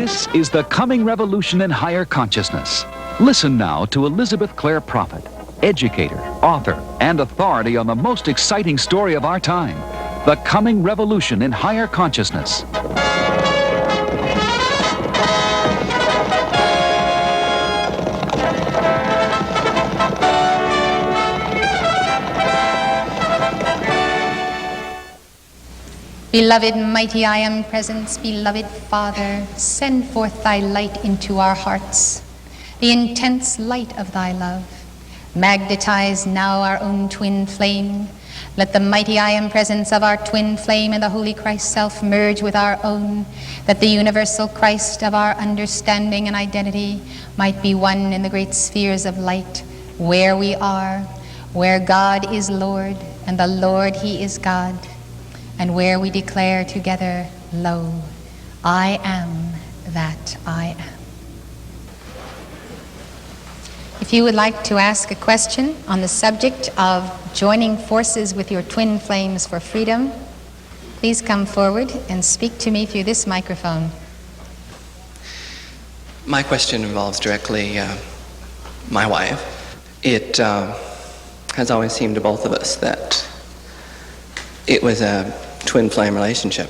This is the coming revolution in higher consciousness. Listen now to Elizabeth Clare Prophet, educator, author, and authority on the most exciting story of our time, the coming revolution in higher consciousness. Beloved mighty I am presence, beloved Father, send forth thy light into our hearts, the intense light of thy love. Magnetize now our own twin flame. Let the mighty I am presence of our twin flame and the Holy Christ self merge with our own, that the universal Christ of our understanding and identity might be one in the great spheres of light, where we are, where God is Lord, and the Lord he is God, and where we declare together, lo, I am that I am. If you would like to ask a question on the subject of joining forces with your twin flames for freedom, please come forward and speak to me through this microphone. My question involves directly my wife. It has always seemed to both of us that it was a twin flame relationship.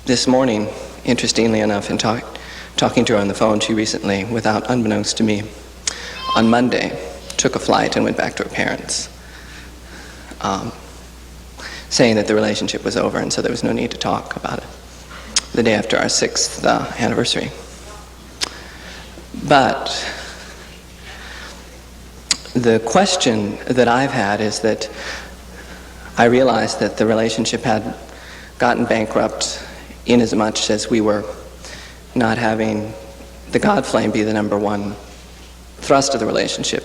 This morning, interestingly enough, in talking to her on the phone, she recently, without unbeknownst to me, on Monday, took a flight and went back to her parents, saying that the relationship was over and so there was no need to talk about it, the day after our 6th anniversary. But the question that I've had is that I realized that the relationship had gotten bankrupt in as much as we were not having the God flame be the number one thrust of the relationship,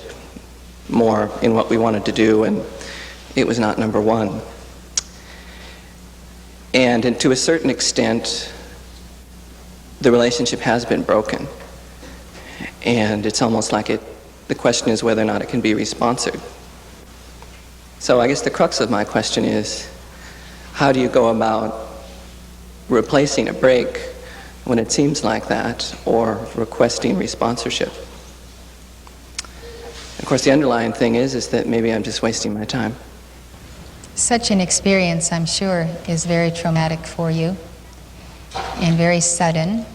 more in what we wanted to do, and it was not number one. And to a certain extent, the relationship has been broken. And it's almost like the question is whether or not it can be responsored. So I guess the crux of my question is, how do you go about replacing a break when it seems like that, or requesting responsorship? Of course, the underlying thing is that maybe I'm just wasting my time. Such an experience, I'm sure, is very traumatic for you and very sudden.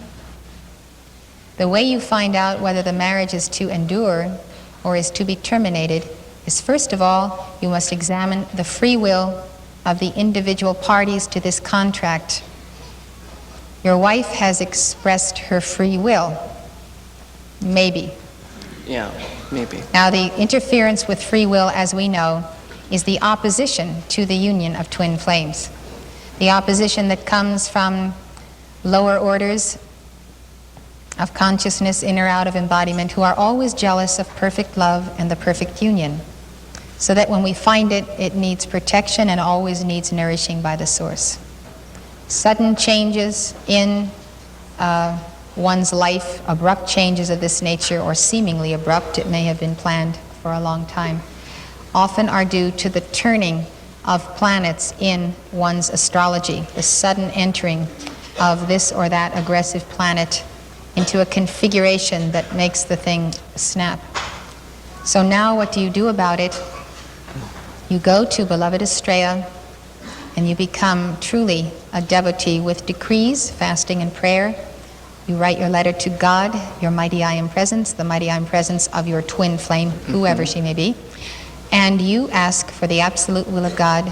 The way you find out whether the marriage is to endure or is to be terminated is, first of all, you must examine the free will of the individual parties to this contract. Your wife has expressed her free will. Maybe. Yeah, maybe. Now, the interference with free will, as we know, is the opposition to the union of twin flames. The opposition that comes from lower orders of consciousness, in or out of embodiment, who are always jealous of perfect love and the perfect union. So that when we find it, it needs protection and always needs nourishing by the source. Sudden changes in one's life, abrupt changes of this nature, or seemingly abrupt, it may have been planned for a long time, often are due to the turning of planets in one's astrology, the sudden entering of this or that aggressive planet into a configuration that makes the thing snap. So now what do you do about it? You go to beloved Estrella and you become truly a devotee with decrees, fasting and prayer. You write your letter to God, your mighty I am presence, the mighty I am presence of your twin flame, whoever she may be, and you ask for the absolute will of God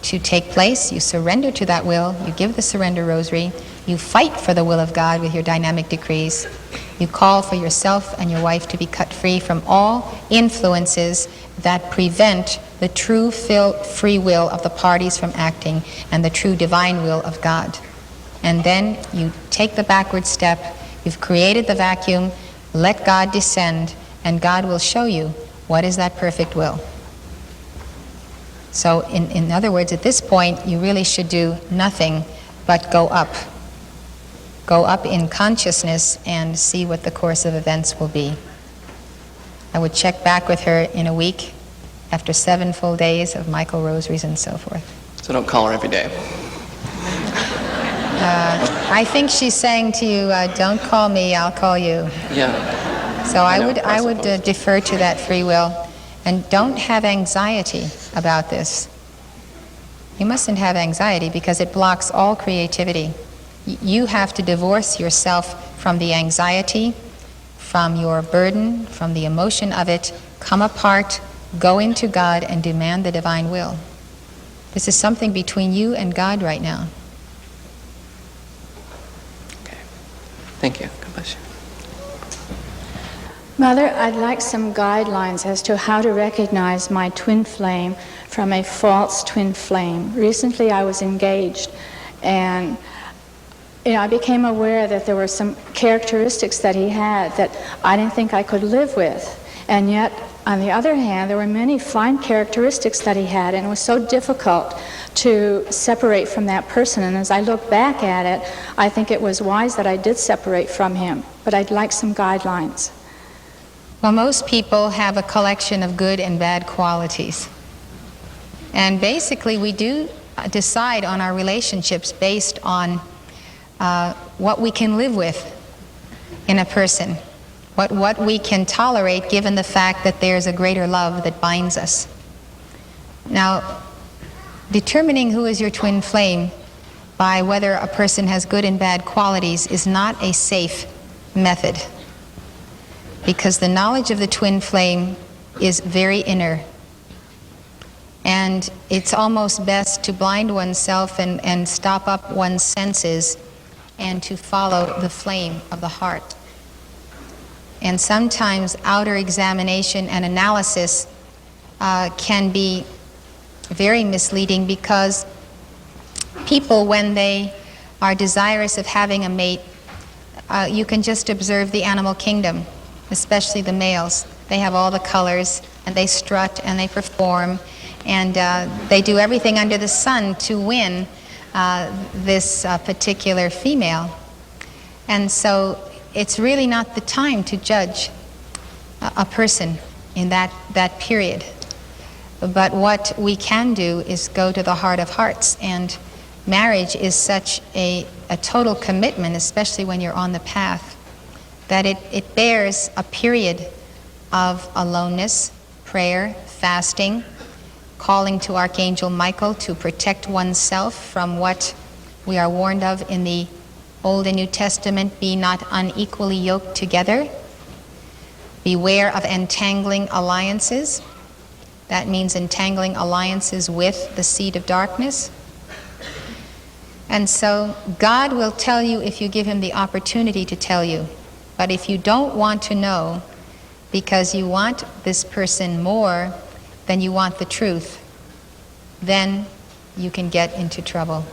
to take place. You surrender to that will, you give the surrender rosary, you fight for the will of God with your dynamic decrees. You call for yourself and your wife to be cut free from all influences that prevent the true free will of the parties from acting and the true divine will of God. And then you take the backward step. You've created the vacuum. Let God descend, and God will show you what is that perfect will. So in other words, at this point, you really should do nothing but go up. Go up in consciousness and see what the course of events will be. I would check back with her in a week after 7 full days of Michael rosaries and so forth. So don't call her every day. I think she's saying to you, don't call me, I'll call you. Yeah. So I would possible. defer to that free will, and don't have anxiety about this. You mustn't have anxiety because it blocks all creativity. You have to divorce yourself from the anxiety, from your burden, from the emotion of it, come apart, go into God and demand the divine will. This is something between you and God right now. Okay. Thank you. God bless you. Mother, I'd like some guidelines as to how to recognize my twin flame from a false twin flame. Recently I was engaged, and I became aware that there were some characteristics that he had that I didn't think I could live with. And yet, on the other hand, there were many fine characteristics that he had, and it was so difficult to separate from that person. And as I look back at it, I think it was wise that I did separate from him. But I'd like some guidelines. Well, most people have a collection of good and bad qualities. And basically, we do decide on our relationships based on what we can live with in a person, what we can tolerate given the fact that there's a greater love that binds us. Now, determining who is your twin flame by whether a person has good and bad qualities is not a safe method, because the knowledge of the twin flame is very inner. And it's almost best to blind oneself and stop up one's senses and to follow the flame of the heart. And sometimes outer examination and analysis can be very misleading, because people, when they are desirous of having a mate, you can just observe the animal kingdom, especially the males. They have all the colors, and they strut, and they perform, and they do everything under the sun to win this particular female. And so it's really not the time to judge a person in that period. But what we can do is go to the heart of hearts, and marriage is such a total commitment, especially when you're on the path, that it bears a period of aloneness, prayer, fasting, calling to Archangel Michael to protect oneself from what we are warned of in the Old and New Testament: be not unequally yoked together. Beware of entangling alliances. That means entangling alliances with the seed of darkness. And so God will tell you if you give him the opportunity to tell you. But if you don't want to know because you want this person more than you want the truth, then you can get into trouble.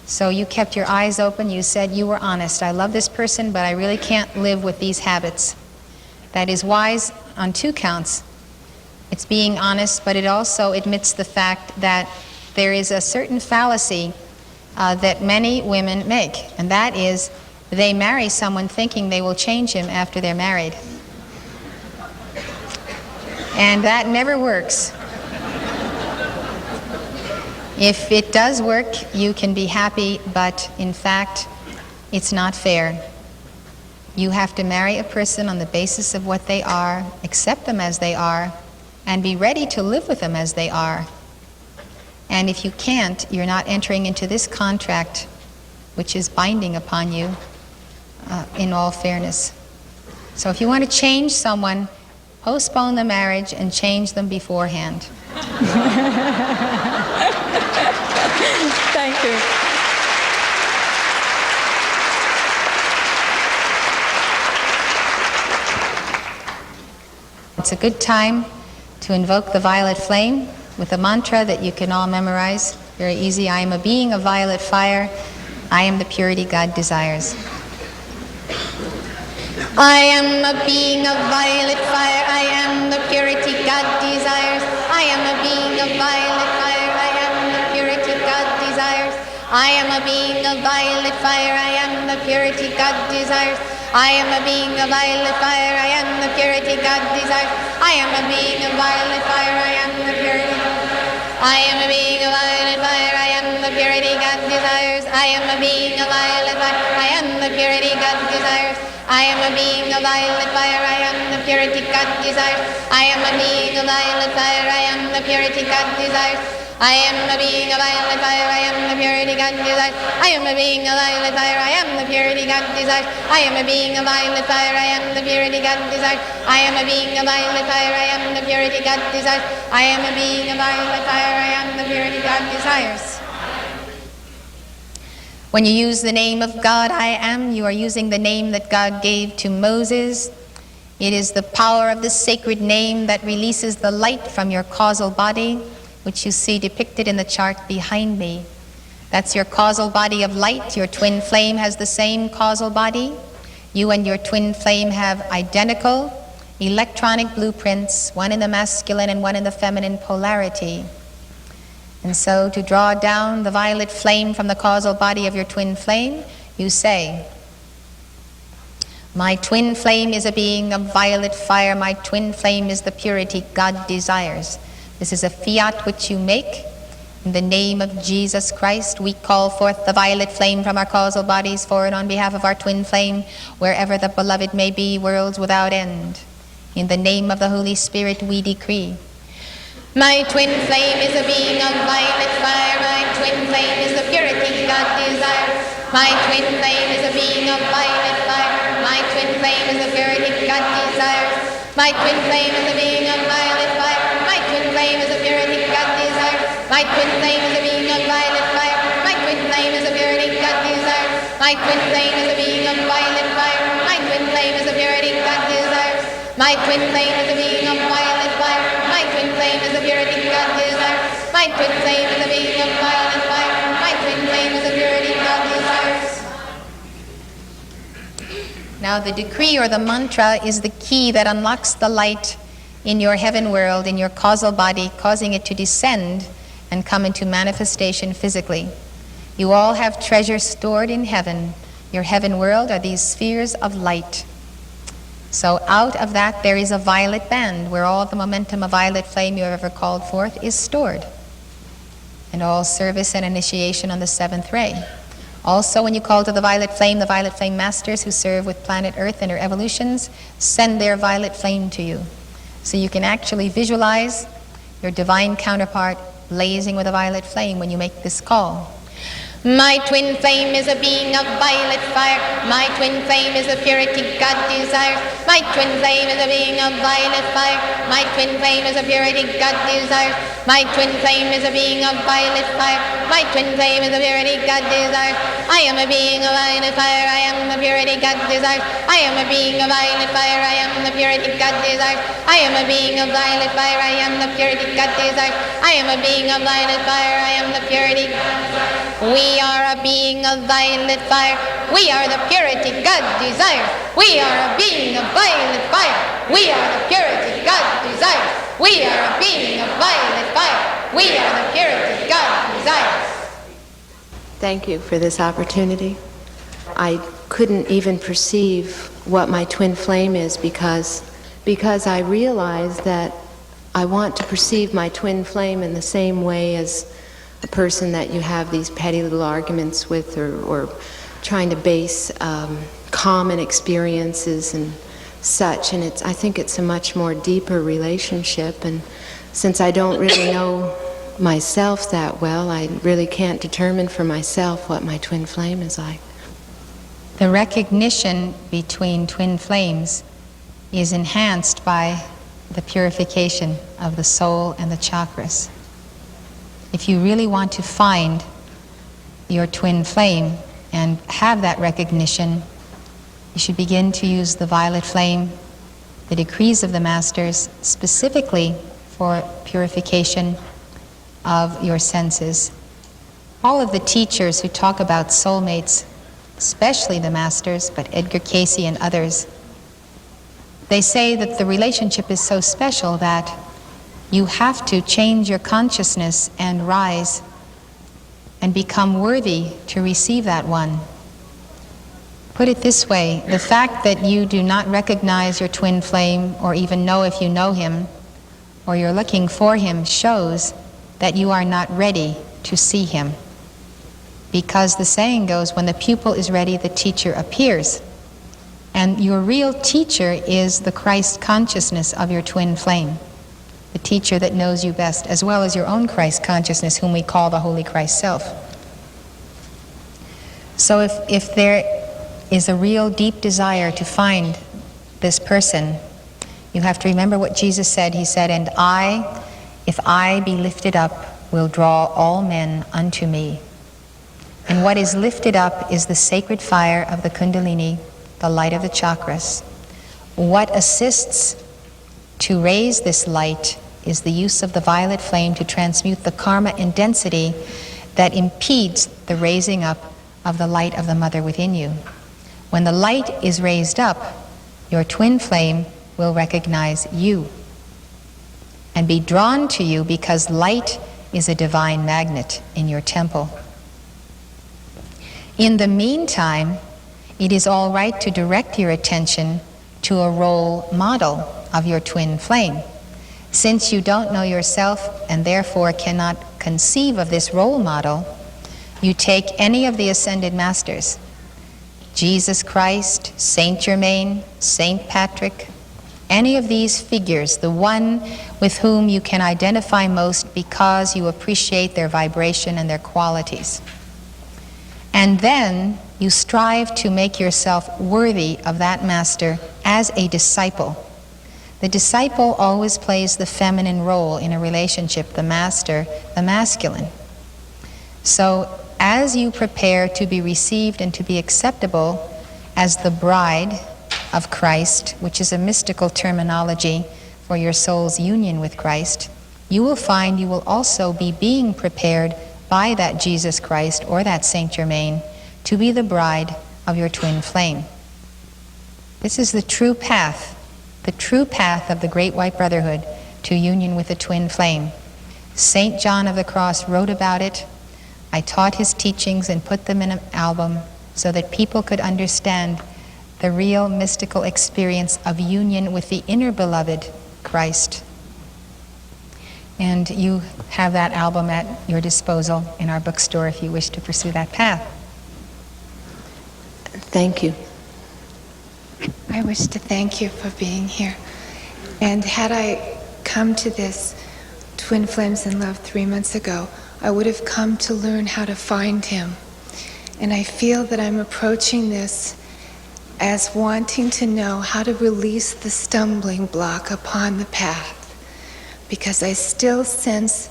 So you kept your eyes open. You said you were honest. I love this person, but I really can't live with these habits. That is wise on two counts. It's being honest, but it also admits the fact that there is a certain fallacy that many women make, and that is they marry someone thinking they will change him after they're married. And that never works. If it does work, you can be happy, but in fact, it's not fair. You have to marry a person on the basis of what they are, accept them as they are, and be ready to live with them as they are. And if you can't, you're not entering into this contract, which is binding upon you in all fairness. So if you want to change someone, postpone the marriage and change them beforehand. Thank you. It's a good time to invoke the violet flame with a mantra that you can all memorize. Very easy. I am a being of violet fire. I am the purity God desires. I am a being of violet fire. I am the purity God desires. I am a being of violet fire. I am the purity God desires. I am a being of violet fire. I am the purity God desires. I am a being of violet fire. I am the purity God desires. I am a being of violet fire. I am the purity. I am a being of violet fire. I am the the purity God desires. I am a being of violet fire. I am the purity God desires. I am a being of violet fire. I am the purity God desires. I am a being of violet fire. I am the purity God desires. I am a being of violet fire. I am the purity God desires. I am a being of violet fire. I am the purity God desires. I am a being of violet fire. I am the purity God desires. I am a being of violet fire. I am the purity God desires. I am a being of violet fire. I am the purity God desires. When you use the name of God, I am, you are using the name that God gave to Moses. It is the power of the sacred name that releases the light from your causal body, which you see depicted in the chart behind me. That's your causal body of light. Your twin flame has the same causal body. You and your twin flame have identical electronic blueprints, one in the masculine and one in the feminine polarity. And so to draw down the violet flame from the causal body of your twin flame, you say, my twin flame is a being of violet fire. My twin flame is the purity God desires. This is a fiat which you make. In the name of Jesus Christ, we call forth the violet flame from our causal bodies for and on behalf of our twin flame, wherever the beloved may be, worlds without end. In the name of the Holy Spirit, we decree. My twin flame is a being of violet fire. My twin flame is the purity God desires. My twin flame is a being of violet fire. My twin flame is the purity God desires. My twin flame is a being of violet fire. My twin flame is the purity God desires. My twin flame is a being of violet fire. My twin flame is the purity God desires. My twin flame is a being of violet fire. My twin flame is the purity God desires. My twin flame is a being of violet fire. My twin flame is the purity God desires. My twin flame is a being of violet fire. My twin flame is the purity God desires. Now the decree or the mantra is the key that unlocks the light in your heaven world, in your causal body, causing it to descend and come into manifestation physically. You all have treasure stored in heaven. Your heaven world are these spheres of light. So out of that there is a violet band where all the momentum of violet flame you have ever called forth is stored. And all service and initiation on the seventh ray. Also, when you call to the violet flame masters who serve with planet Earth and her evolutions, send their violet flame to you. So you can actually visualize your divine counterpart blazing with a violet flame when you make this call. My twin flame is a being of violet fire. My twin flame is the purity God desires. My twin flame is a being of violet fire. My twin flame is a purity God desires. My twin flame is a being of violet fire. My twin flame is a purity God desires. I am a being of violet fire. I am the purity God desires. I am a being of violet fire. I am the purity God desires. I am a being of violet fire. I am the purity God desires. I am a being of violet fire. I am the purity God desires. We are a being of violet fire. We are the purity God desires. We are a being of violet fire. We are the purity God desires. We are a being of violet fire. We are the purity God desires. Thank you for this opportunity. I couldn't even perceive what my twin flame is because I realized that I want to perceive my twin flame in the same way as a person that you have these petty little arguments with or trying to base common experiences and such. And I think it's a much more deeper relationship. And since I don't really know myself that well, I really can't determine for myself what my twin flame is like. The recognition between twin flames is enhanced by the purification of the soul and the chakras. If you really want to find your twin flame and have that recognition, you should begin to use the violet flame, the decrees of the masters, specifically for purification of your senses. All of the teachers who talk about soulmates, especially the masters, but Edgar Cayce and others, they say that the relationship is so special that you have to change your consciousness and rise and become worthy to receive that one. Put it this way, the fact that you do not recognize your twin flame or even know if you know him or you're looking for him shows that you are not ready to see him. because the saying goes, when the pupil is ready, the teacher appears. And your real teacher is the Christ consciousness of your twin flame, the teacher that knows you best, as well as your own Christ consciousness, whom we call the Holy Christ Self. So if there is a real deep desire to find this person, you have to remember what Jesus said. He said, "And I, if I be lifted up, will draw all men unto me." And what is lifted up is the sacred fire of the Kundalini, the light of the chakras. What assists to raise this light is the use of the violet flame to transmute the karma and density that impedes the raising up of the light of the mother within you. When the light is raised up, your twin flame will recognize you and be drawn to you, because light is a divine magnet in your temple. In the meantime, it is all right to direct your attention to a role model of your twin flame. Since you don't know yourself and therefore cannot conceive of this role model, you take any of the ascended masters, Jesus Christ, Saint Germain, Saint Patrick, any of these figures, the one with whom you can identify most because you appreciate their vibration and their qualities. And then you strive to make yourself worthy of that master as a disciple. The disciple always plays the feminine role in a relationship, the master, the masculine. So as you prepare to be received and to be acceptable as the bride of Christ, which is a mystical terminology for your soul's union with Christ, you will find you will also be being prepared by that Jesus Christ or that Saint Germain to be the bride of your twin flame. This is the true path of the Great White Brotherhood to union with the twin flame. Saint John of the Cross wrote about it. I taught his teachings and put them in an album so that people could understand the real mystical experience of union with the inner beloved Christ. And you have that album at your disposal in our bookstore if you wish to pursue that path. Thank you. I wish to thank you for being here. And had I come to this Twin Flames in Love 3 months ago, I would have come to learn how to find him. And I feel that I'm approaching this as wanting to know how to release the stumbling block upon the path, because I still sense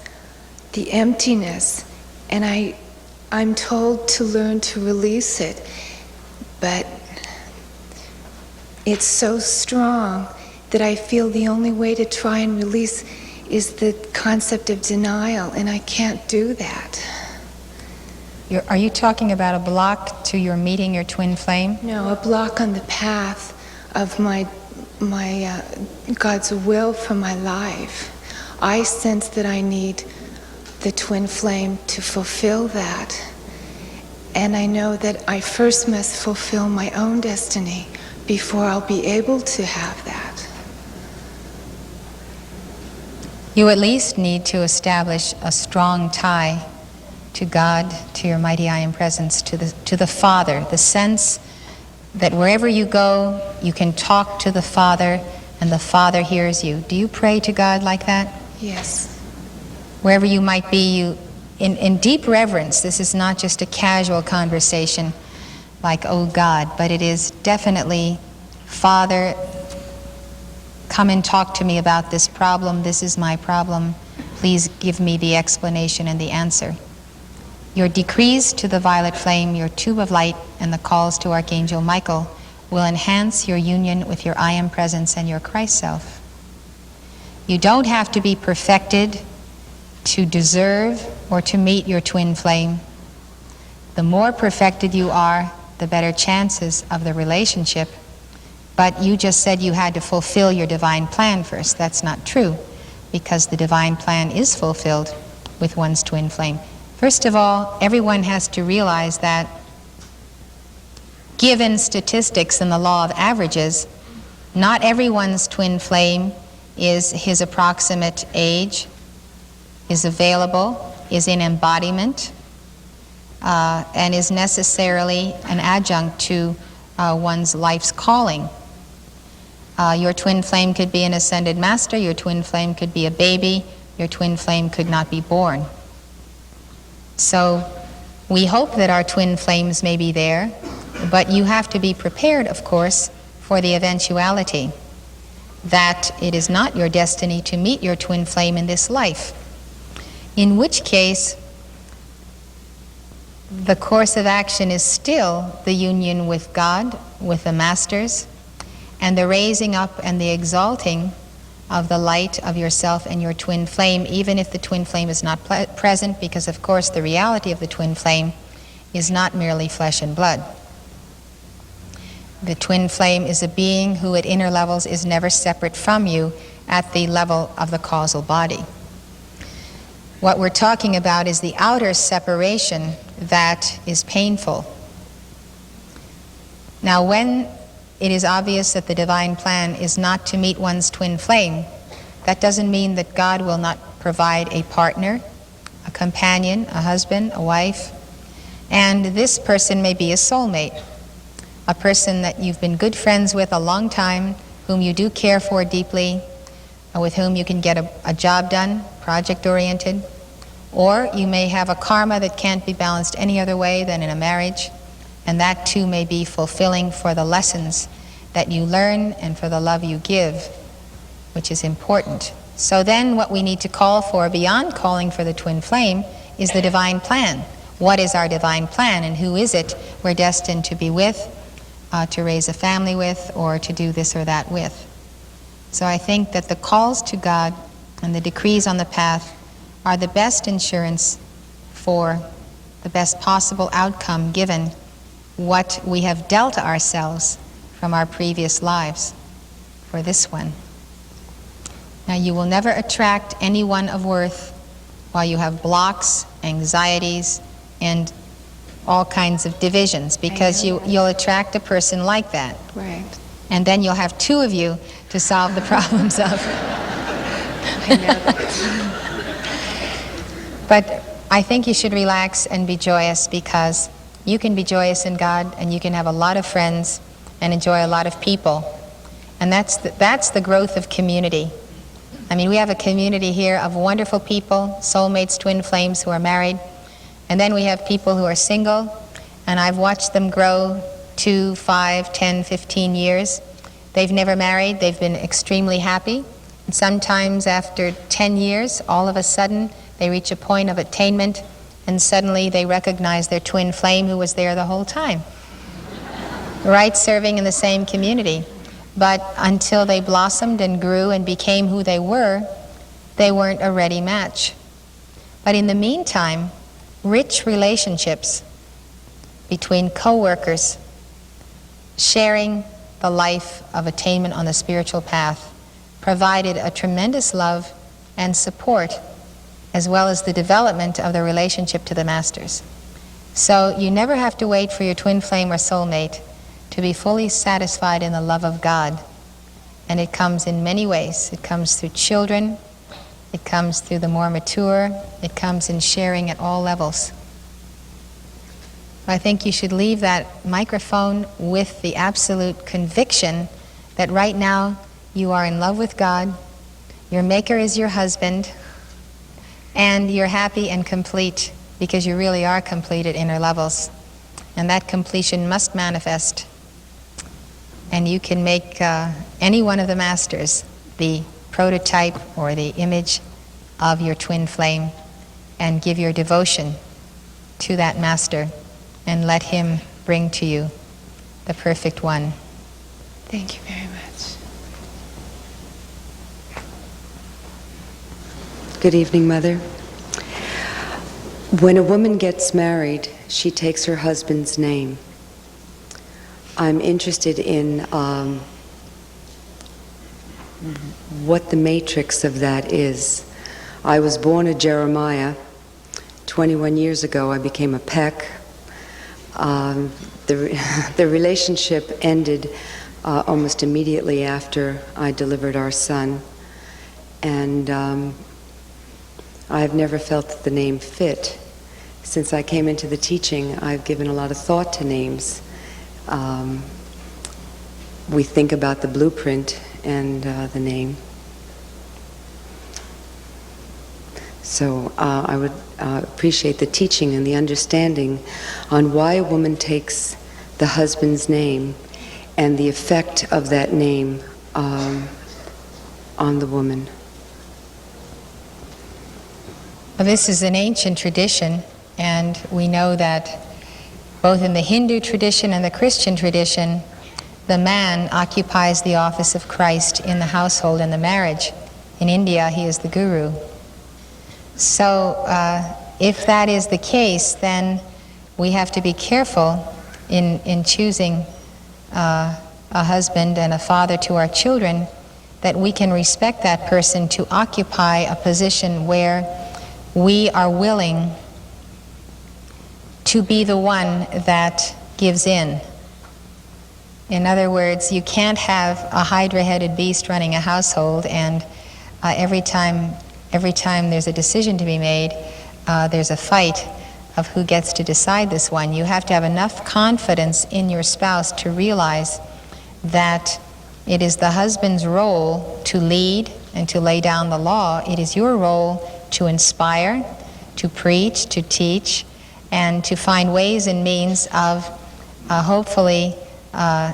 the emptiness, and I'm told to learn to release it, but it's so strong that I feel the only way to try and release is the concept of denial, and I can't do that. Are you talking about a block to your meeting your twin flame? No, a block on the path of my God's will for my life. I sense that I need the twin flame to fulfill that. And I know that I first must fulfill my own destiny before I'll be able to have that. You at least need to establish a strong tie to God, to your mighty I Am Presence, to the Father, the sense that wherever you go, you can talk to the Father and the Father hears you. Do you pray to God like that? Yes. Wherever you might be, you, in deep reverence, this is not just a casual conversation like, oh God, but it is definitely, Father, come and talk to me about this problem. This is my problem. Please give me the explanation and the answer. Your decrees to the violet flame, your tube of light, and the calls to Archangel Michael will enhance your union with your I Am Presence and your Christ Self. You don't have to be perfected to deserve or to meet your twin flame. The more perfected you are, the better chances of the relationship. But you just said you had to fulfill your divine plan first. That's not true, because the divine plan is fulfilled with one's twin flame. First of all, everyone has to realize that given statistics and the law of averages, not everyone's twin flame is his approximate age, is available, is in embodiment. and is necessarily an adjunct to one's life's calling. Your twin flame could be an ascended master, your twin flame could be a baby, your twin flame could not be born. So we hope that our twin flames may be there, but you have to be prepared, of course, for the eventuality that it is not your destiny to meet your twin flame in this life. In which case, the course of action is still the union with God, with the masters, and the raising up and the exalting of the light of yourself and your twin flame, even if the twin flame is not present, because of course the reality of the twin flame is not merely flesh and blood. The twin flame is a being who at inner levels is never separate from you at the level of the causal body. What we're talking about is the outer separation that is painful. Now, when it is obvious that the divine plan is not to meet one's twin flame, that doesn't mean that God will not provide a partner, a companion, a husband, a wife, and this person may be a soulmate, a person that you've been good friends with a long time, whom you do care for deeply, with whom you can get a job done, project-oriented, or you may have a karma that can't be balanced any other way than in a marriage, and that too may be fulfilling for the lessons that you learn and for the love you give, which is important. So then what we need to call for, beyond calling for the twin flame, is the divine plan. What is our divine plan, and who is it we're destined to be with, to raise a family with, or to do this or that with? So I think that the calls to God and the decrees on the path are the best insurance for the best possible outcome, given what we have dealt ourselves from our previous lives for this one. Now, you will never attract anyone of worth while you have blocks, anxieties, and all kinds of divisions, because you'll attract a person like that. Right. And then you'll have two of you to solve the problems of. I know that. But I think you should relax and be joyous, because you can be joyous in God and you can have a lot of friends and enjoy a lot of people. And that's the growth of community. I mean, we have a community here of wonderful people, soulmates, twin flames who are married. And then we have people who are single, and I've watched them grow 2, 5, 10, 15 years. They've never married, they've been extremely happy. And sometimes after 10 years, all of a sudden, they reach a point of attainment, and suddenly they recognize their twin flame who was there the whole time. Right, serving in the same community. But until they blossomed and grew and became who they weren't a ready match. But in the meantime, rich relationships between co-workers, sharing the life of attainment on the spiritual path, provided a tremendous love and support, as well as the development of the relationship to the masters. So you never have to wait for your twin flame or soulmate to be fully satisfied in the love of God. And it comes in many ways. It comes through children, it comes through the more mature, it comes in sharing at all levels. I think you should leave that microphone with the absolute conviction that right now you are in love with God, your Maker is your husband, and you're happy and complete, because you really are complete at inner levels. And that completion must manifest. And you can make any one of the masters the prototype or the image of your twin flame, and give your devotion to that master, and let him bring to you the perfect one. Thank you very much. Good evening, Mother. When a woman gets married, she takes her husband's name. I'm interested in what the matrix of that is. I was born a Jeremiah. 21 years ago, I became a Peck. The relationship ended almost immediately after I delivered our son. And I've never felt that the name fit. since I came into the teaching, I've given a lot of thought to names. We think about the blueprint and the name. So I would appreciate the teaching and the understanding on why a woman takes the husband's name and the effect of that name on the woman. Well, this is an ancient tradition, and we know that both in the Hindu tradition and the Christian tradition, the man occupies the office of Christ in the household and the marriage. In India, he is the guru. So if that is the case, then we have to be careful in choosing a husband and a father to our children, that we can respect that person to occupy a position where we are willing to be the one that gives in. In other words, you can't have a hydra-headed beast running a household, and every time there's a decision to be made, there's a fight of who gets to decide this one. You have to have enough confidence in your spouse to realize that it is the husband's role to lead and to lay down the law. It is your role to inspire, to preach, to teach, and to find ways and means of hopefully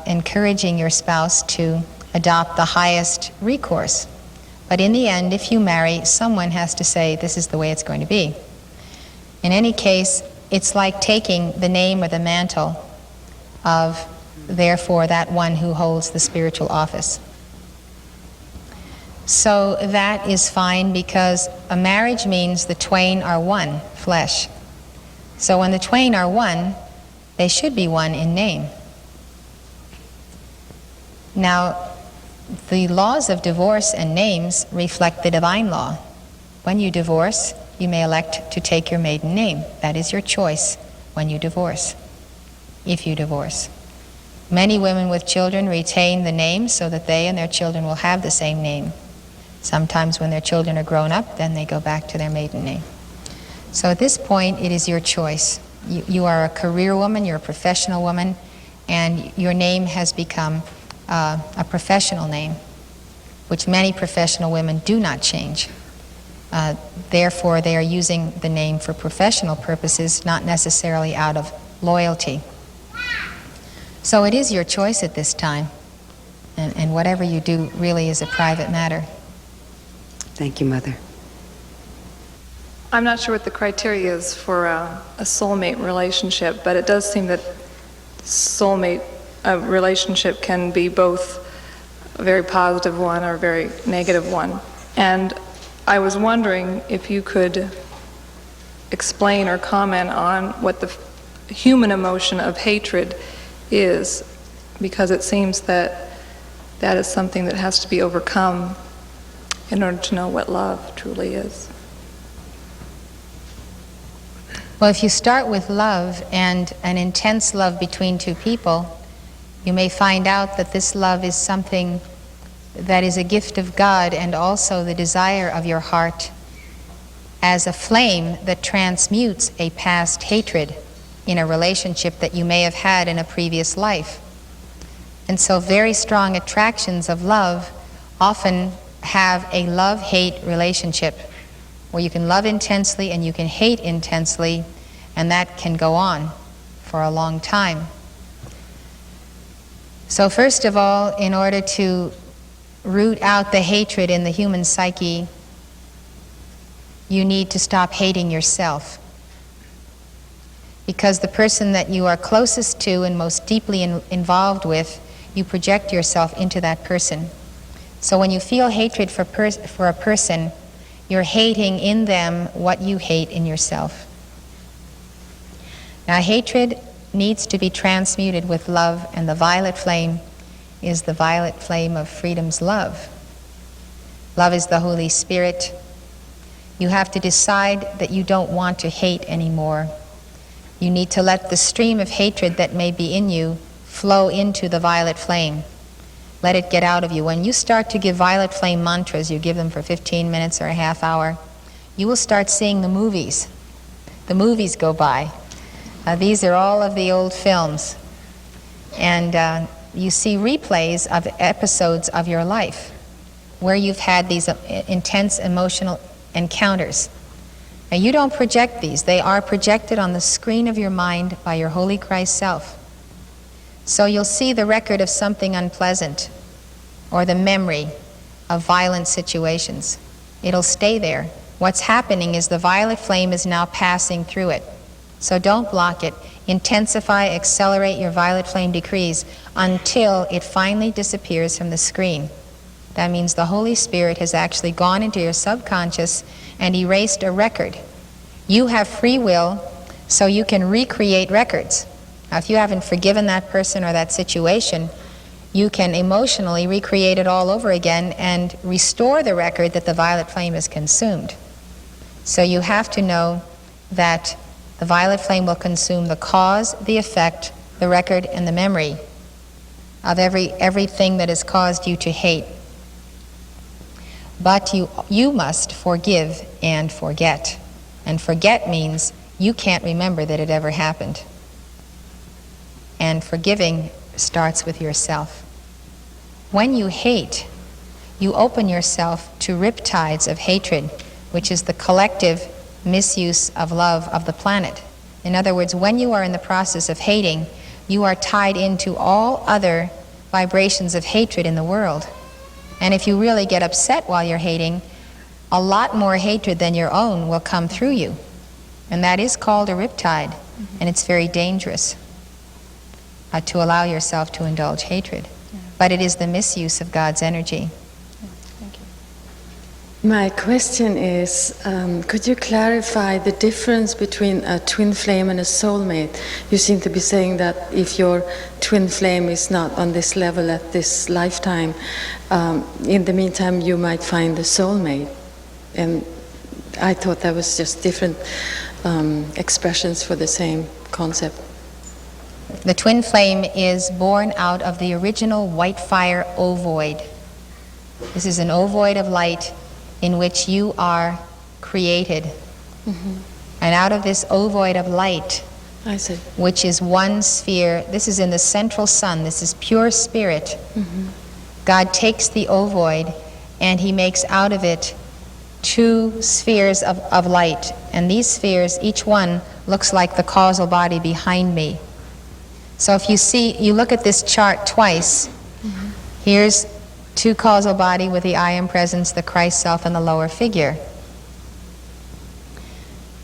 encouraging your spouse to adopt the highest recourse. But in the end, if you marry, someone has to say, this is the way it's going to be. In any case, it's like taking the name or the mantle of, therefore, that one who holds the spiritual office. So that is fine, because a marriage means the twain are one flesh. So when the twain are one, they should be one in name. Now, the laws of divorce and names reflect the divine law. When you divorce, you may elect to take your maiden name. That is your choice when you divorce, if you divorce. Many women with children retain the name so that they and their children will have the same name. Sometimes when their children are grown up, then they go back to their maiden name. So at this point, it is your choice. You are a career woman, you're a professional woman, and your name has become a professional name, which many professional women do not change. Therefore, they are using the name for professional purposes, not necessarily out of loyalty. So it is your choice at this time, and whatever you do really is a private matter. Thank you, Mother. I'm not sure what the criteria is for a soulmate relationship, but it does seem that soulmate relationship can be both a very positive one or a very negative one. And I was wondering if you could explain or comment on what the human emotion of hatred is, because it seems that that is something that has to be overcome in order to know what love truly is. Well, if you start with love, and an intense love between two people, you may find out that this love is something that is a gift of God, and also the desire of your heart, as a flame that transmutes a past hatred in a relationship that you may have had in a previous life. And so very strong attractions of love often have a love-hate relationship, where you can love intensely and you can hate intensely, and that can go on for a long time. So first of all, in order to root out the hatred in the human psyche, you need to stop hating yourself. Because the person that you are closest to and most deeply involved with, you project yourself into that person. So when you feel hatred for a person, you're hating in them what you hate in yourself. Now, hatred needs to be transmuted with love, and the violet flame is the violet flame of freedom's love. Love is the Holy Spirit. You have to decide that you don't want to hate anymore. You need to let the stream of hatred that may be in you flow into the violet flame. Let it get out of you. When you start to give violet flame mantras, you give them for 15 minutes or a half hour, you will start seeing the movies. the movies go by. These are all of the old films. And you see replays of episodes of your life where you've had these intense emotional encounters. Now, you don't project these. They are projected on the screen of your mind by your Holy Christ self. So you'll see the record of something unpleasant or the memory of violent situations. It'll stay there. What's happening is the violet flame is now passing through it. So don't block it. Intensify, accelerate your violet flame decrees until it finally disappears from the screen. That means the Holy Spirit has actually gone into your subconscious and erased a record. You have free will, so you can recreate records. Now, if you haven't forgiven that person or that situation, you can emotionally recreate it all over again and restore the record that the violet flame has consumed. So you have to know that the violet flame will consume the cause, the effect, the record, and the memory of everything that has caused you to hate. But you must forgive and forget. And forget means you can't remember that it ever happened. And forgiving starts with yourself. When you hate, you open yourself to riptides of hatred, which is the collective misuse of love of the planet. In other words, when you are in the process of hating, you are tied into all other vibrations of hatred in the world. And if you really get upset while you're hating, a lot more hatred than your own will come through you. And that is called a riptide, and it's very dangerous to allow yourself to indulge hatred. But it is the misuse of God's energy. My question is, could you clarify the difference between a twin flame and a soulmate? You seem to be saying that if your twin flame is not on this level at this lifetime, in the meantime you might find a soulmate. And I thought that was just different expressions for the same concept. The twin flame is born out of the original white fire ovoid. This is an ovoid of light in which you are created. Mm-hmm. And out of this ovoid of light, I see, which is one sphere, this is in the central sun, this is pure spirit. Mm-hmm. God takes the ovoid and he makes out of it two spheres of light. And these spheres, each one looks like the causal body behind me. So if you look at this chart twice, mm-hmm. Here's two causal body with the I am presence, the Christ self, and the lower figure.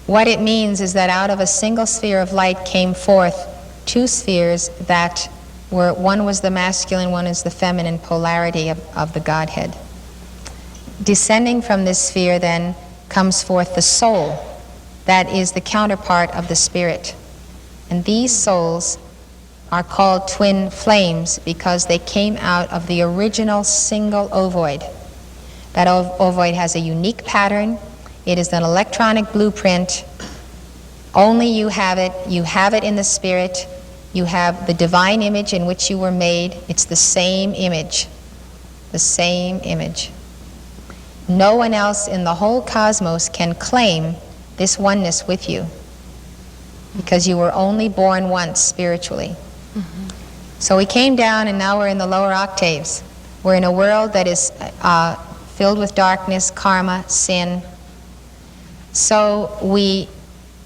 What it means is that out of a single sphere of light came forth two spheres that were, one was the masculine, one is the feminine polarity of the Godhead. Descending from this sphere then comes forth the soul, that is the counterpart of the spirit. And these souls are called twin flames because they came out of the original single ovoid. That ovoid has a unique pattern. It is an electronic blueprint. Only you have it. You have it in the spirit. You have the divine image in which you were made. It's the same image. The same image. No one else in the whole cosmos can claim this oneness with you because you were only born once spiritually. Mm-hmm. So we came down and now we're in the lower octaves. We're in a world that is filled with darkness, karma, sin. So we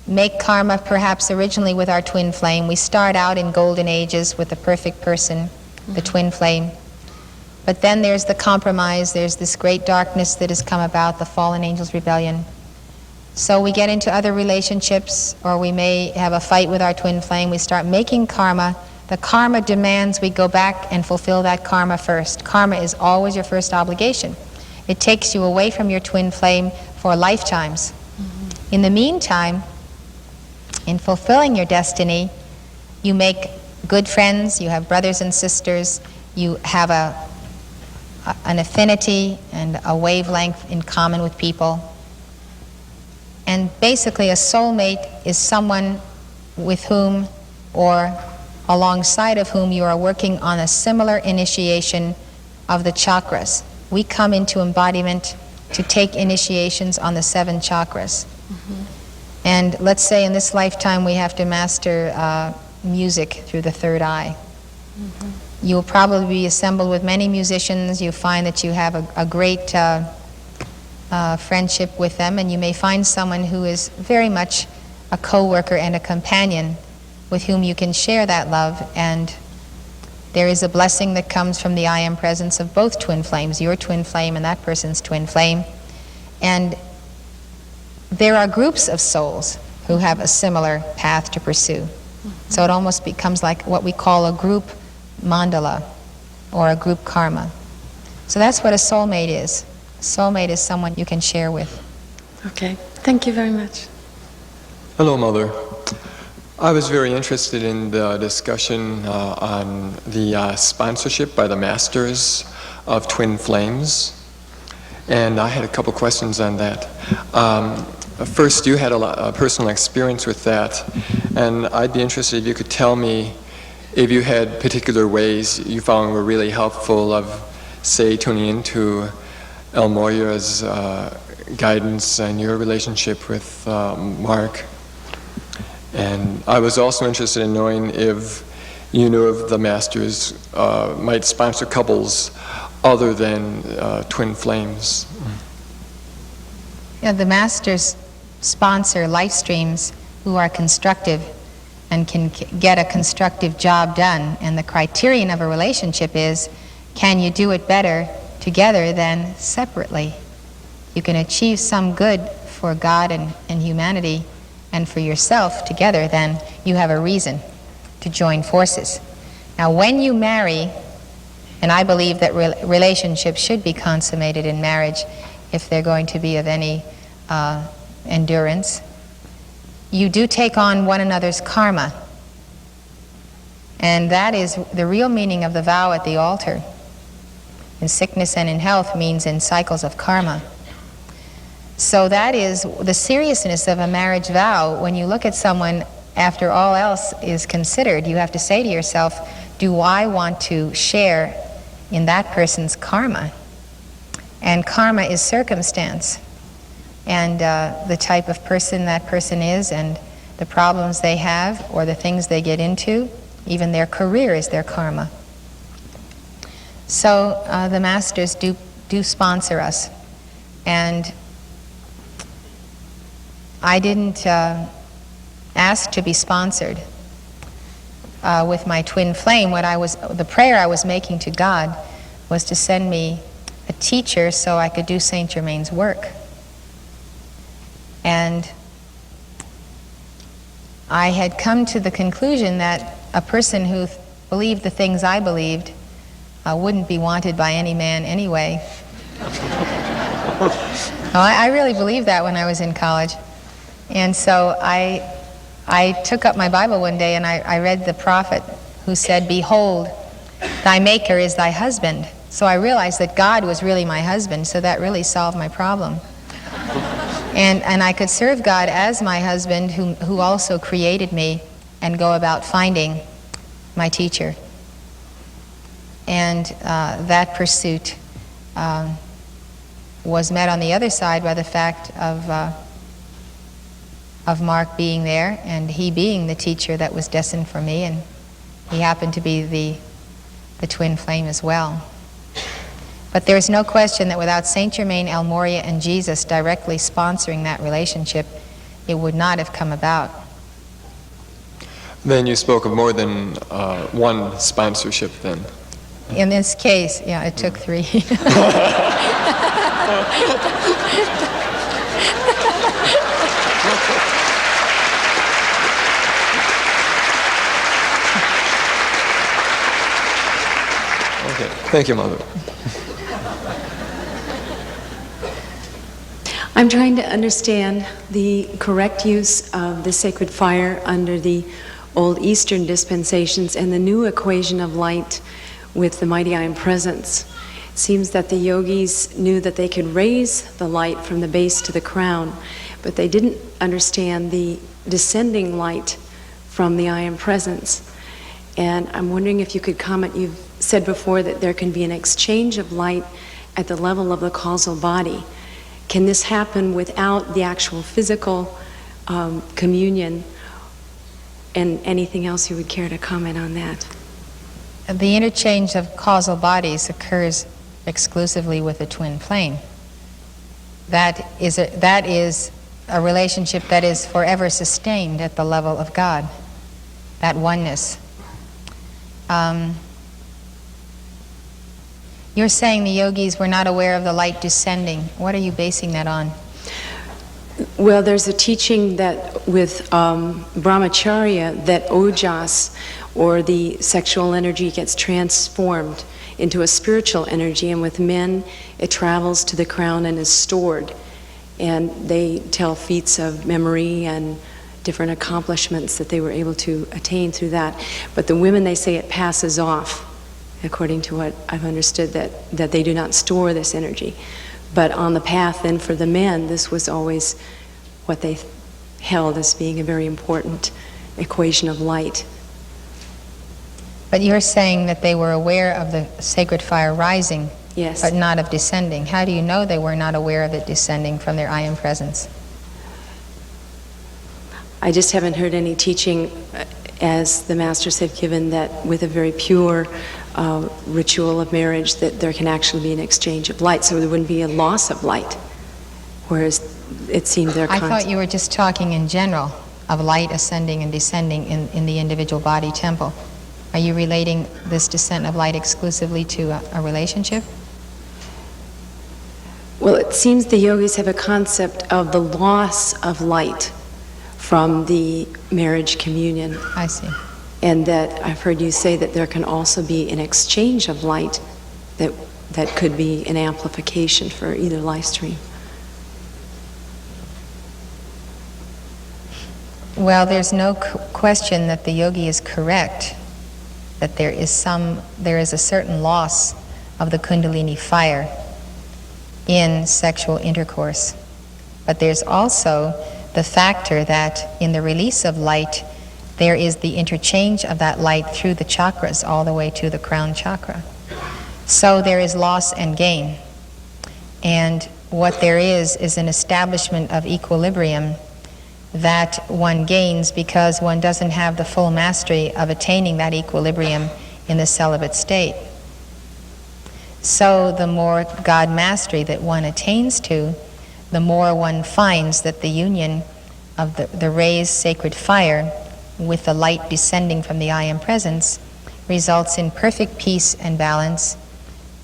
make karma perhaps originally with our twin flame. We start out in golden ages with the perfect person, the twin flame. But then there's the compromise, there's this great darkness that has come about, the fallen angel's rebellion. So we get into other relationships, or we may have a fight with our twin flame. We start making karma. The karma demands we go back and fulfill that karma first. Karma is always your first obligation. It takes you away from your twin flame for lifetimes. Mm-hmm. In the meantime, in fulfilling your destiny, you make good friends, you have brothers and sisters, you have an affinity and a wavelength in common with people. And basically a soulmate is someone with whom or alongside of whom you are working on a similar initiation of the chakras. We come into embodiment to take initiations on the 7 chakras. Mm-hmm. And let's say in this lifetime we have to master music through the third eye. You'll probably be assembled with many musicians. You find that you have a great friendship with them, and you may find someone who is very much a co-worker and a companion with whom you can share that love. And there is a blessing that comes from the I Am presence of both twin flames, your twin flame and that person's twin flame. And there are groups of souls who have a similar path to pursue. So it almost becomes like what we call a group mandala or a group karma. So that's what a soulmate is. A soulmate is someone you can share with. Okay, thank you very much. Hello, Mother. I was very interested in the discussion on the sponsorship by the masters of twin flames, and I had a couple questions on that. First, you had a personal experience with that, and I'd be interested if you could tell me if you had particular ways you found were really helpful of, say, tuning into El Morya's guidance and your relationship with Mark. And I was also interested in knowing if you knew if the masters might sponsor couples other than twin flames. Yeah, the masters sponsor life streams who are constructive and can get a constructive job done. And the criterion of a relationship is, can you do it better together than separately? You can achieve some good for God and humanity and for yourself together, then you have a reason to join forces. Now, when you marry, and I believe that relationships should be consummated in marriage if they're going to be of any endurance, you do take on one another's karma. And that is the real meaning of the vow at the altar. In sickness and in health means in cycles of karma. So that is the seriousness of a marriage vow. When you look at someone, after all else is considered, you have to say to yourself, do I want to share in that person's karma? And karma is circumstance. And the type of person that person is, and the problems they have, or the things they get into, even their career is their karma. So the masters do sponsor us. And I didn't ask to be sponsored with my twin flame. The prayer I was making to God was to send me a teacher so I could do Saint Germain's work. And I had come to the conclusion that a person who believed the things I believed wouldn't be wanted by any man anyway. I really believed that when I was in college. And so I took up my Bible one day and I read the prophet who said, "Behold, thy maker is thy husband." So I realized that God was really my husband, so that really solved my problem. And I could serve God as my husband who also created me and go about finding my teacher. And that pursuit was met on the other side by the fact of Mark being there and he being the teacher that was destined for me, and he happened to be the twin flame as well. But there's no question that without Saint Germain, El Morya, and Jesus directly sponsoring that relationship, it would not have come about. Then you spoke of more than one sponsorship then. In this case, yeah, it took 3. Okay, thank you, Mother. I'm trying to understand the correct use of the sacred fire under the old Eastern dispensations and the new equation of light with the mighty I Am presence. It seems that the yogis knew that they could raise the light from the base to the crown, but they didn't understand the descending light from the I Am presence. And I'm wondering if you could comment, you've said before that there can be an exchange of light at the level of the causal body. Can this happen without the actual physical communion, and anything else you would care to comment on that? The interchange of causal bodies occurs exclusively with a twin flame. That is a relationship that is forever sustained at the level of God, that oneness. You're saying the yogis were not aware of the light descending. What are you basing that on? Well, there's a teaching that with brahmacharya that ojas, or the sexual energy, gets transformed into a spiritual energy, and with men it travels to the crown and is stored. And they tell feats of memory and different accomplishments that they were able to attain through that. But the women, they say it passes off, according to what I've understood, that they do not store this energy. But on the path then for the men, this was always what they held as being a very important equation of light. But you're saying that they were aware of the sacred fire rising, yes, but not of descending. How do you know they were not aware of it descending from their I Am presence? I just haven't heard any teaching, as the masters have given, that with a very pure ritual of marriage that there can actually be an exchange of light, so there wouldn't be a loss of light, whereas it seemed their I thought you were just talking in general of light ascending and descending in the individual body temple. Are you relating this descent of light exclusively to a relationship? Well, it seems the yogis have a concept of the loss of light from the marriage communion. I see. And that I've heard you say that there can also be an exchange of light that could be an amplification for either life stream. Well, there's no question that the yogi is correct, that there is a certain loss of the Kundalini fire in sexual intercourse. But there's also the factor that in the release of light, there is the interchange of that light through the chakras all the way to the crown chakra. So there is loss and gain. And what there is an establishment of equilibrium that one gains because one doesn't have the full mastery of attaining that equilibrium in the celibate state. So the more God mastery that one attains to, the more one finds that the union of the raised sacred fire with the light descending from the I Am presence results in perfect peace and balance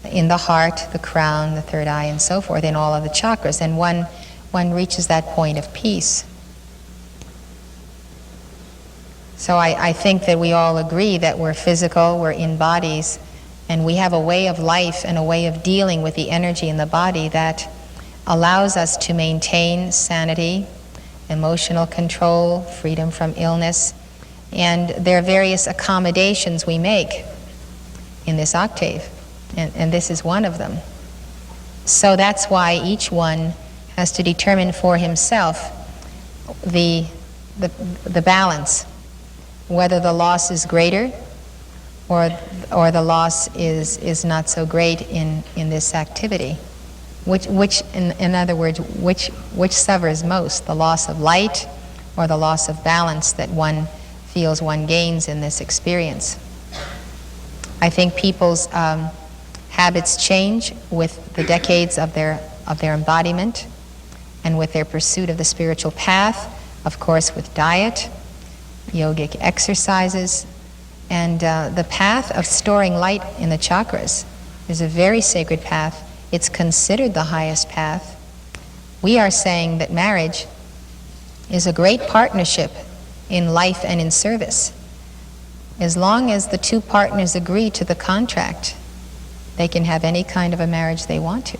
in the heart, the crown, the third eye, and so forth, in all of the chakras. And one reaches that point of peace. So I think that we all agree that we're physical, we're in bodies, and we have a way of life and a way of dealing with the energy in the body that allows us to maintain sanity, emotional control, freedom from illness, and there are various accommodations we make in this octave, and this is one of them. So that's why each one has to determine for himself the balance, whether the loss is greater or the loss is not so great in this activity. Which in other words, which suffers most, the loss of light or the loss of balance that one feels one gains in this experience? I think people's habits change with the decades of their embodiment and with their pursuit of the spiritual path, of course with diet, yogic exercises, and the path of storing light in the chakras is a very sacred path. It's considered the highest path. We are saying that marriage is a great partnership in life and in service. As long as the two partners agree to the contract, they can have any kind of a marriage they want to.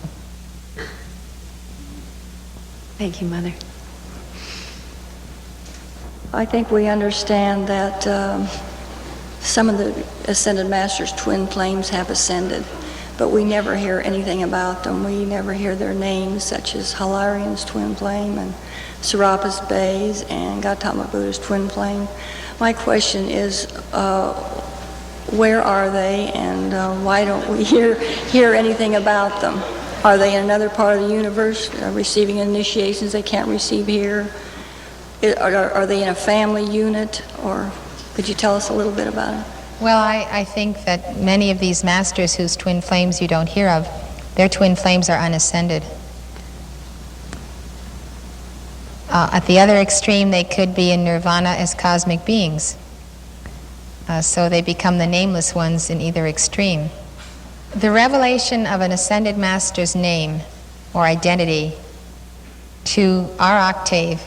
Thank you, Mother. I think we understand that some of the ascended masters' twin flames have ascended, but we never hear anything about them. We never hear their names, such as Hilarion's twin flame and Serapis Bey's and Gautama Buddha's twin flame. My question is, where are they, and why don't we hear anything about them? Are they in another part of the universe receiving initiations they can't receive here? Are they in a family unit, or could you tell us a little bit about it? Well, I think that many of these masters whose twin flames you don't hear of, their twin flames are unascended. At the other extreme, they could be in nirvana as cosmic beings. So they become the nameless ones in either extreme. The revelation of an ascended master's name or identity to our octave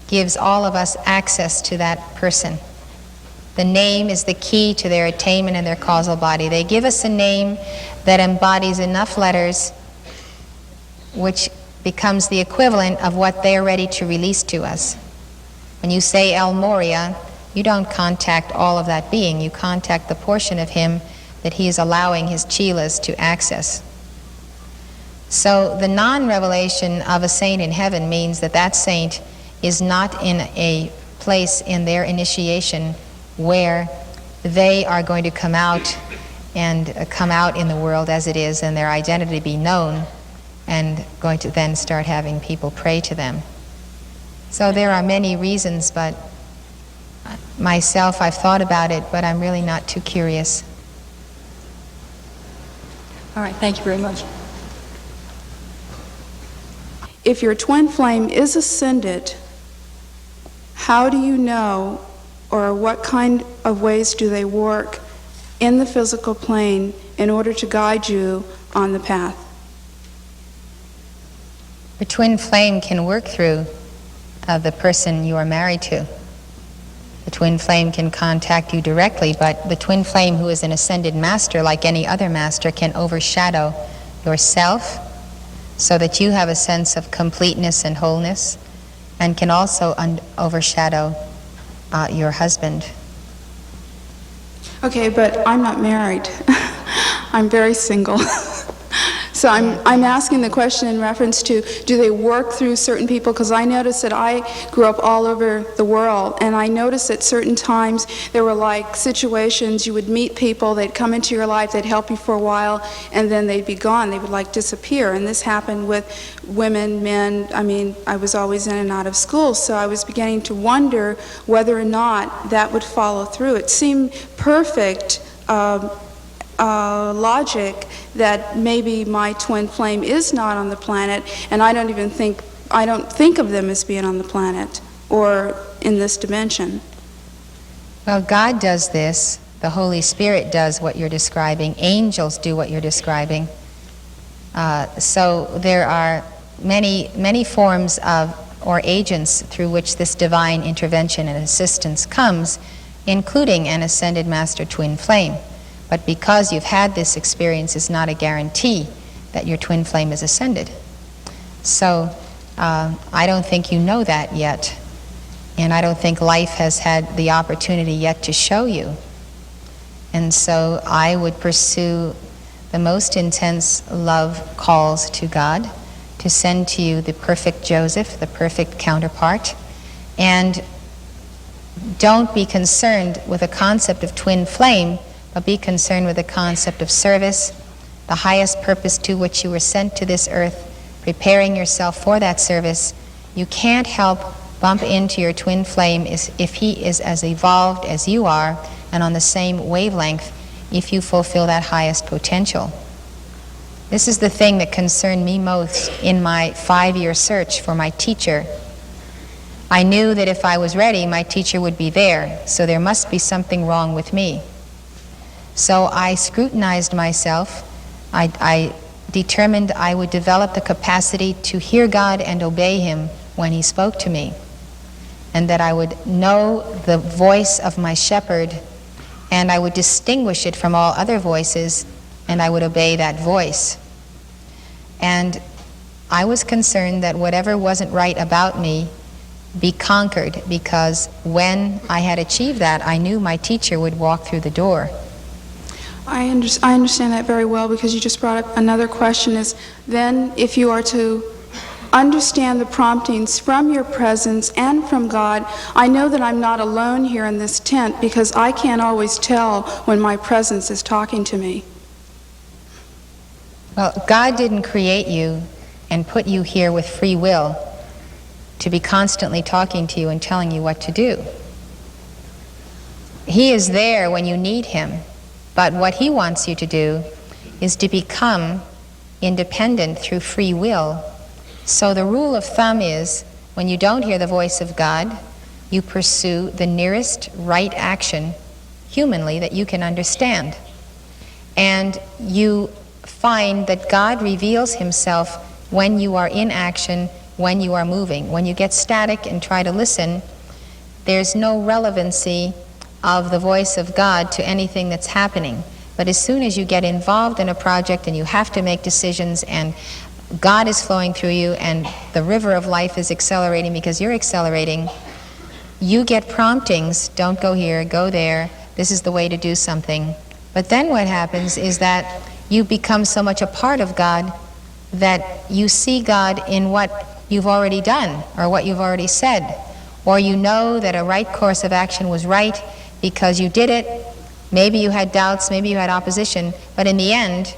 gives all of us access to that person. The name is the key to their attainment and their causal body. They give us a name that embodies enough letters which becomes the equivalent of what they're ready to release to us. When you say El Moria, you don't contact all of that being. You contact the portion of him that he is allowing his chelas to access. So the non-revelation of a saint in heaven means that that saint is not in a place in their initiation where they are going to come out and come out in the world as it is and their identity be known, and going to then start having people pray to them. So there are many reasons, but myself, I've thought about it, but I'm really not too curious. All right, thank you very much. If your twin flame is ascended, how do you know, or what kind of ways do they work in the physical plane in order to guide you on the path? The twin flame can work through the person you are married to. The twin flame can contact you directly, but the twin flame who is an ascended master, like any other master, can overshadow yourself so that you have a sense of completeness and wholeness, and can also overshadow your husband. Okay, but I'm not married. I'm very single. So I'm asking the question in reference to, do they work through certain people? Because I noticed that I grew up all over the world, and I noticed at certain times there were like situations, you would meet people, they'd come into your life, they'd help you for a while, and then they'd be gone, they would like disappear. And this happened with women, men. I mean, I was always in and out of school, so I was beginning to wonder whether or not that would follow through. It seemed perfect logic that maybe my twin flame is not on the planet, and I don't think of them as being on the planet or in this dimension. Well, God does this. The Holy Spirit does what you're describing. Angels do what you're describing. So there are many forms of, or agents through which this divine intervention and assistance comes, including an ascended master twin flame. But because you've had this experience is not a guarantee that your twin flame is ascended. So I don't think you know that yet. And I don't think life has had the opportunity yet to show you. And so I would pursue the most intense love calls to God to send to you the perfect Joseph, the perfect counterpart. And don't be concerned with the concept of twin flame, but be concerned with the concept of service, the highest purpose to which you were sent to this earth, preparing yourself for that service. You can't help bump into your twin flame if he is as evolved as you are and on the same wavelength, if you fulfill that highest potential. This is the thing that concerned me most in my 5-year search for my teacher. I knew that if I was ready, my teacher would be there, so there must be something wrong with me. So I scrutinized myself. I determined I would develop the capacity to hear God and obey him when he spoke to me, and that I would know the voice of my shepherd, and I would distinguish it from all other voices, and I would obey that voice. And I was concerned that whatever wasn't right about me be conquered, because when I had achieved that, I knew my teacher would walk through the door. I understand that very well, because you just brought up another question is, then if you are to understand the promptings from your presence and from God, I know that I'm not alone here in this tent, because I can't always tell when my presence is talking to me. Well, God didn't create you and put you here with free will. to be constantly talking to you and telling you what to do. He is there when you need him, but what he wants you to do is to become independent through free will. So the rule of thumb is, when you don't hear the voice of God, you pursue the nearest right action humanly that you can understand. And you find that God reveals himself when you are in action, when you are moving. When you get static and try to listen, there's no relevancy of the voice of God to anything that's happening. But as soon as you get involved in a project and you have to make decisions and God is flowing through you and the river of life is accelerating because you're accelerating, you get promptings, don't go here, go there, this is the way to do something. But then what happens is that you become so much a part of God that you see God in what you've already done or what you've already said. Or you know that a right course of action was right because you did it. Maybe you had doubts, maybe you had opposition, but in the end,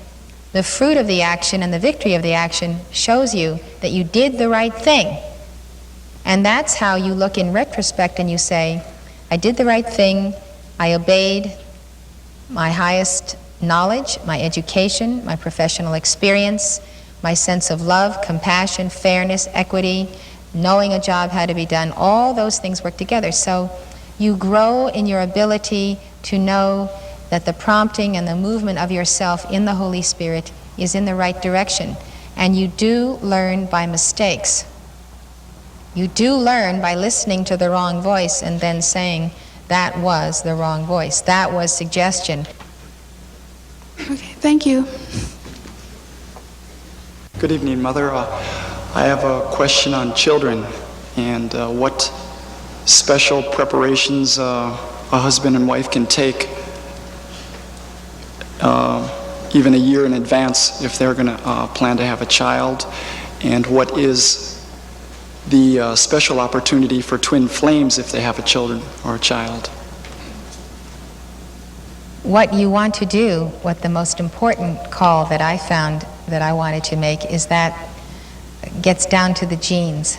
the fruit of the action and the victory of the action shows you that you did the right thing. And that's how you look in retrospect and you say, I did the right thing, I obeyed my highest knowledge, my education, my professional experience, my sense of love, compassion, fairness, equity, knowing a job had to be done. All those things work together. So you grow in your ability to know that the prompting and the movement of yourself in the Holy Spirit is in the right direction. And you do learn by mistakes. You do learn by listening to the wrong voice and then saying, that was the wrong voice. That was suggestion. Okay, thank you. Good evening, Mother. I have a question on children and what special preparations a husband and wife can take even a year in advance if they're going to plan to have a child, and what is the special opportunity for twin flames if they have a children or a child. What you want to do, what the most important call that I found that I wanted to make is that gets down to the genes.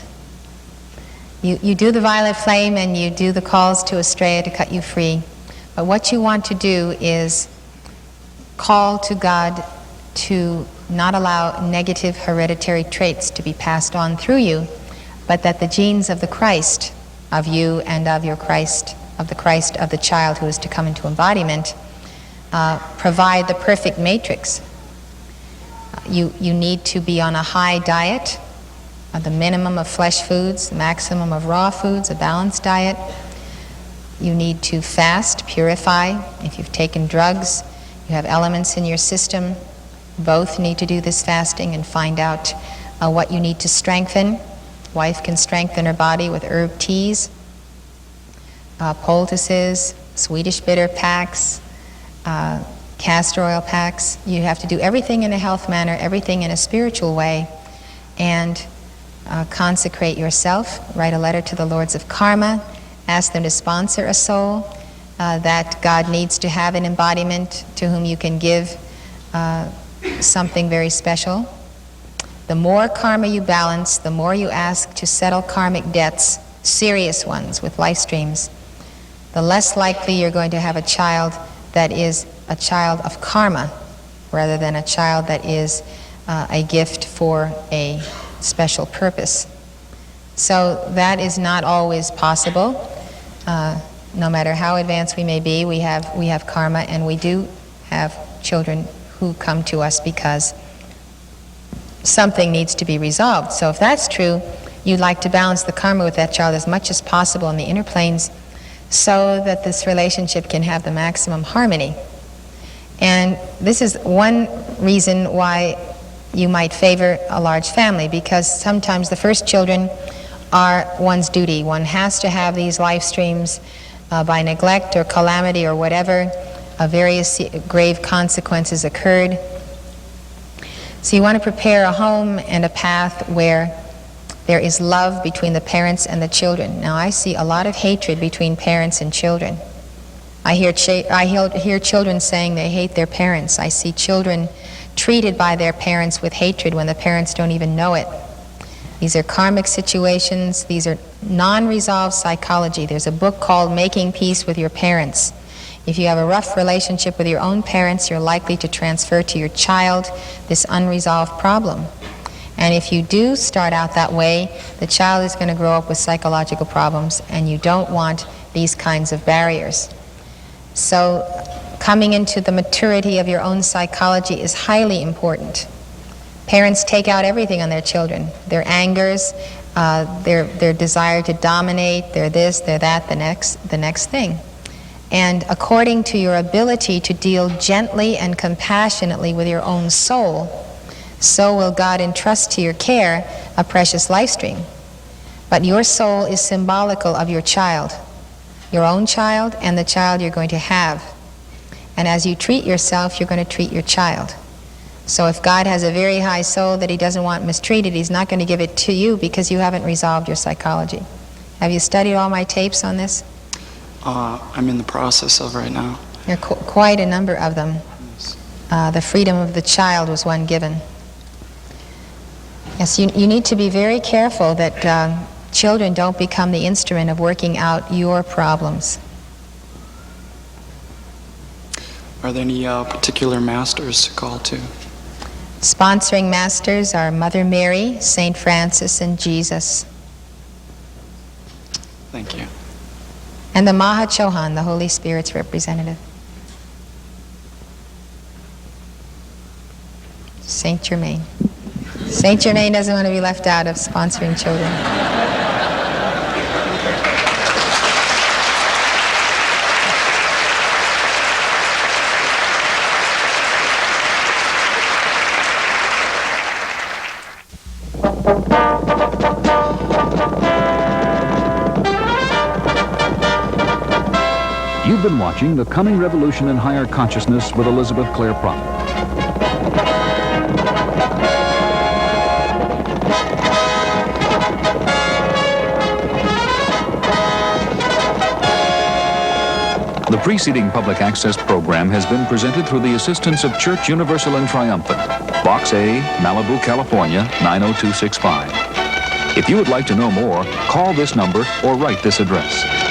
You do the violet flame and you do the calls to Estrella to cut you free, but what you want to do is call to God to not allow negative hereditary traits to be passed on through you, but that the genes of the Christ, of you and of your Christ, of the child who is to come into embodiment, provide the perfect matrix. You need to be on a high diet, the minimum of flesh foods, the maximum of raw foods, a balanced diet. You need to fast, purify. If you've taken drugs, you have elements in your system, both need to do this fasting and find out what you need to strengthen. Wife can strengthen her body with herb teas, poultices, Swedish bitter packs, castor oil packs. You have to do everything in a health manner, everything in a spiritual way, and consecrate yourself. Write a letter to the Lords of Karma, ask them to sponsor a soul that God needs to have an embodiment to whom you can give something very special. The more karma you balance, the more you ask to settle karmic debts, serious ones with life streams, the less likely you're going to have a child that is a child of karma rather than a child that is a gift for a special purpose. So that is not always possible. No matter how advanced we may be, we have karma, and we do have children who come to us because something needs to be resolved. So if that's true, you'd like to balance the karma with that child as much as possible in the inner planes so that this relationship can have the maximum harmony. And this is one reason why you might favor a large family, because sometimes the first children are one's duty. One has to have these life streams by neglect or calamity or whatever. Various grave consequences occurred. So you want to prepare a home and a path where there is love between the parents and the children. Now I see a lot of hatred between parents and children. I hear children saying they hate their parents. I see children treated by their parents with hatred when the parents don't even know it. These are karmic situations. These are non-resolved psychology. There's a book called Making Peace with Your Parents. If you have a rough relationship with your own parents, you're likely to transfer to your child this unresolved problem. And if you do start out that way, the child is going to grow up with psychological problems, and you don't want these kinds of barriers. So coming into the maturity of your own psychology is highly important. Parents take out everything on their children, their angers, their desire to dominate, their this, their that, the next thing. And according to your ability to deal gently and compassionately with your own soul, so will God entrust to your care a precious life stream. But your soul is symbolical of your child, your own child and the child you're going to have. And as you treat yourself, you're going to treat your child. So if God has a very high soul that he doesn't want mistreated, he's not going to give it to you because you haven't resolved your psychology. Have you studied all my tapes on this? I'm in the process of right now. There are quite a number of them. The freedom of the child was one given. Yes, you need to be very careful that children don't become the instrument of working out your problems. Are there any particular masters to call to? Sponsoring masters are Mother Mary, St. Francis, and Jesus. Thank you. And the Maha Chohan, the Holy Spirit's representative. Saint Germain. Saint Germain doesn't want to be left out of sponsoring children. You've been watching The Coming Revolution in Higher Consciousness with Elizabeth Clare Prophet. The preceding public access program has been presented through the assistance of Church Universal and Triumphant, Box A, Malibu, California, 90265. If you would like to know more, call this number or write this address.